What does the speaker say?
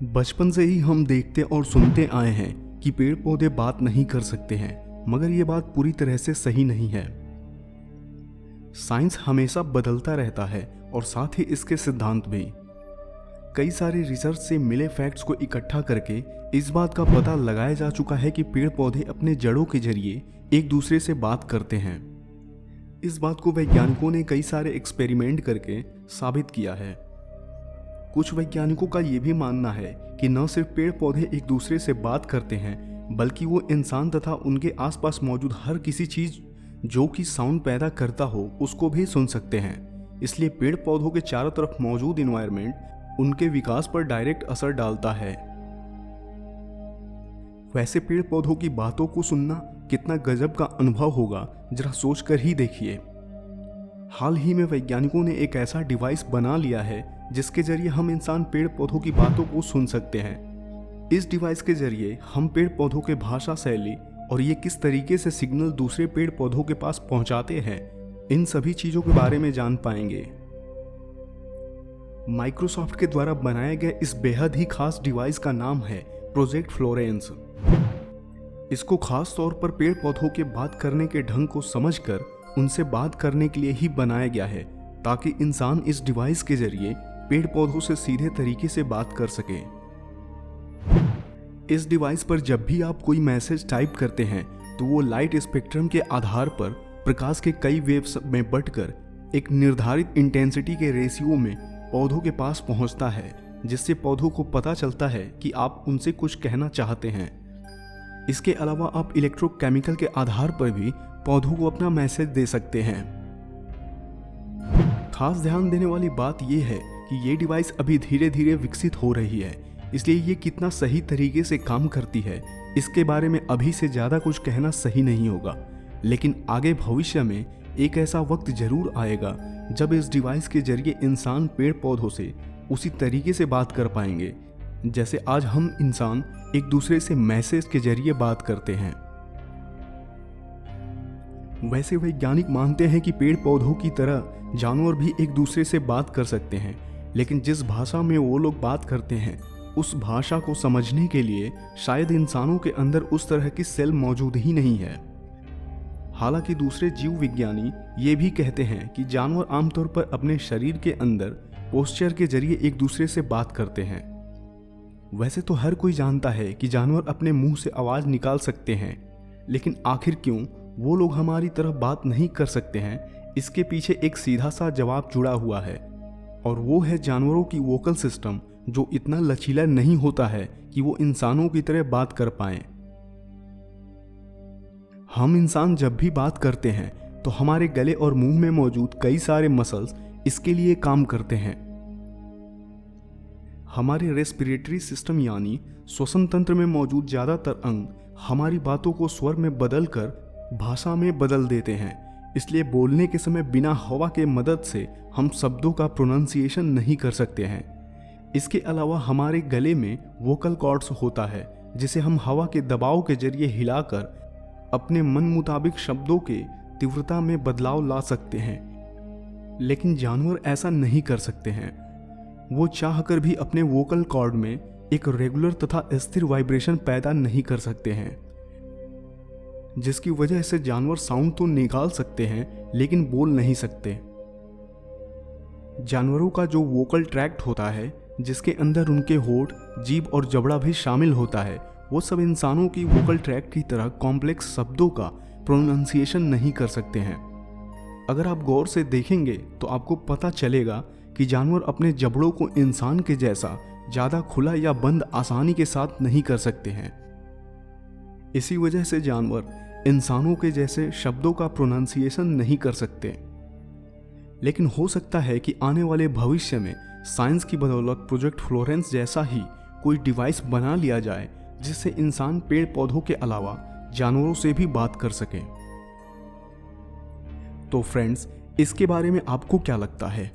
बचपन से ही हम देखते और सुनते आए हैं कि पेड़ पौधे बात नहीं कर सकते हैं, मगर ये बात पूरी तरह से सही नहीं है। साइंस हमेशा बदलता रहता है और साथ ही इसके सिद्धांत भी। कई सारे रिसर्च से मिले फैक्ट्स को इकट्ठा करके इस बात का पता लगाया जा चुका है कि पेड़ पौधे अपने जड़ों के जरिए एक दूसरे से बात करते हैं। इस बात को वैज्ञानिकों ने कई सारे एक्सपेरिमेंट करके साबित किया है। कुछ वैज्ञानिकों का यह भी मानना है कि न सिर्फ पेड़ पौधे एक दूसरे से बात करते हैं, बल्कि वो इंसान तथा उनके आसपास मौजूद हर किसी चीज जो कि साउंड पैदा करता हो उसको भी सुन सकते हैं। इसलिए पेड़ पौधों के चारों तरफ मौजूद इन्वायरमेंट उनके विकास पर डायरेक्ट असर डालता है। वैसे पेड़ पौधों की बातों को सुनना कितना गजब का अनुभव होगा, जरा सोच कर ही देखिए। हाल ही में वैज्ञानिकों ने एक ऐसा डिवाइस बना लिया है जिसके जरिए हम इंसान पेड़ पौधों की बातों को सुन सकते हैं। इस डिवाइस के जरिए हम पेड़ पौधों के भाषा शैली और ये किस तरीके से सिग्नल दूसरे पेड़ पौधों के पास पहुंचाते हैं, इन सभी चीजों के बारे में जान पाएंगे। माइक्रोसॉफ्ट के द्वारा बनाए गए इस बेहद ही खास डिवाइस का नाम है प्रोजेक्ट फ्लोरेंस। इसको खास तौर पर पेड़ पौधों के बात करने के ढंग को समझकर उनसे बात करने के लिए ही बनाया गया है, ताकि इंसान इस डिवाइस के जरिए पेड़ पौधों से सीधे तरीके से बात कर सके। इस डिवाइस पर जब भी आप कोई मैसेज टाइप करते हैं तो वो लाइट स्पेक्ट्रम के आधार पर प्रकाश के कई वेव्स में बंटकर एक निर्धारित इंटेंसिटी के रेशियो में पौधों के पास पहुंचता है, जिससे पौधों को पता चलता है कि आप उनसे कुछ कहना चाहते हैं। इसके अलावा आप इलेक्ट्रोकेमिकल के आधार पर भी पौधों को अपना मैसेज दे सकते हैं। खास ध्यान देने वाली बात यह है कि ये डिवाइस अभी धीरे धीरे विकसित हो रही है, इसलिए ये कितना सही तरीके से काम करती है इसके बारे में अभी से ज़्यादा कुछ कहना सही नहीं होगा। लेकिन आगे भविष्य में एक ऐसा वक्त जरूर आएगा जब इस डिवाइस के जरिए इंसान पेड़ पौधों से उसी तरीके से बात कर पाएंगे जैसे आज हम इंसान एक दूसरे से मैसेज के जरिए बात करते हैं। वैसे वैज्ञानिक मानते हैं कि पेड़ पौधों की तरह जानवर भी एक दूसरे से बात कर सकते हैं, लेकिन जिस भाषा में वो लोग बात करते हैं उस भाषा को समझने के लिए शायद इंसानों के अंदर उस तरह की सेल मौजूद ही नहीं है। हालांकि दूसरे जीव विज्ञानी ये भी कहते हैं कि जानवर आमतौर पर अपने शरीर के अंदर पोस्चर के जरिए एक दूसरे से बात करते हैं। वैसे तो हर कोई जानता है कि जानवर अपने मुंह से आवाज निकाल सकते हैं, लेकिन आखिर क्यों वो लोग हमारी तरह बात नहीं कर सकते हैं, इसके पीछे एक सीधा सा जवाब जुड़ा हुआ है, और वो है जानवरों की वोकल सिस्टम, जो इतना लचीला नहीं होता है कि वो इंसानों की तरह बात कर पाएं। हम इंसान जब भी बात करते हैं तो हमारे गले और मुंह में मौजूद कई सारे मसल्स इसके लिए काम करते हैं। हमारे रेस्पिरेटरी सिस्टम यानी श्वसन तंत्र में मौजूद ज्यादातर अंग हमारी बातों को स्वर में बदलकर भाषा में बदल देते हैं। इसलिए बोलने के समय बिना हवा के मदद से हम शब्दों का प्रोनाउंसिएशन नहीं कर सकते हैं। इसके अलावा हमारे गले में वोकल कॉर्ड्स होता है, जिसे हम हवा के दबाव के जरिए हिलाकर अपने मन मुताबिक शब्दों के तीव्रता में बदलाव ला सकते हैं। लेकिन जानवर ऐसा नहीं कर सकते हैं। वो चाहकर भी अपने वोकल कॉर्ड में एक रेगुलर तथा स्थिर वाइब्रेशन पैदा नहीं कर सकते हैं, जिसकी वजह से जानवर साउंड तो निकाल सकते हैं लेकिन बोल नहीं सकते। जानवरों का जो वोकल ट्रैक्ट होता है, जिसके अंदर उनके होंठ, जीभ और जबड़ा भी शामिल होता है, वो सब इंसानों की वोकल ट्रैक्ट की तरह कॉम्प्लेक्स शब्दों का प्रोनाउंसिएशन नहीं कर सकते हैं। अगर आप गौर से देखेंगे तो आपको पता चलेगा कि जानवर अपने जबड़ों को इंसान के जैसा ज़्यादा खुला या बंद आसानी के साथ नहीं कर सकते हैं। इसी वजह से जानवर इंसानों के जैसे शब्दों का प्रोनाउंसिएशन नहीं कर सकते। लेकिन हो सकता है कि आने वाले भविष्य में साइंस की बदौलत प्रोजेक्ट फ्लोरेंस जैसा ही कोई डिवाइस बना लिया जाए जिससे इंसान पेड़ पौधों के अलावा जानवरों से भी बात कर सके। तो फ्रेंड्स, इसके बारे में आपको क्या लगता है?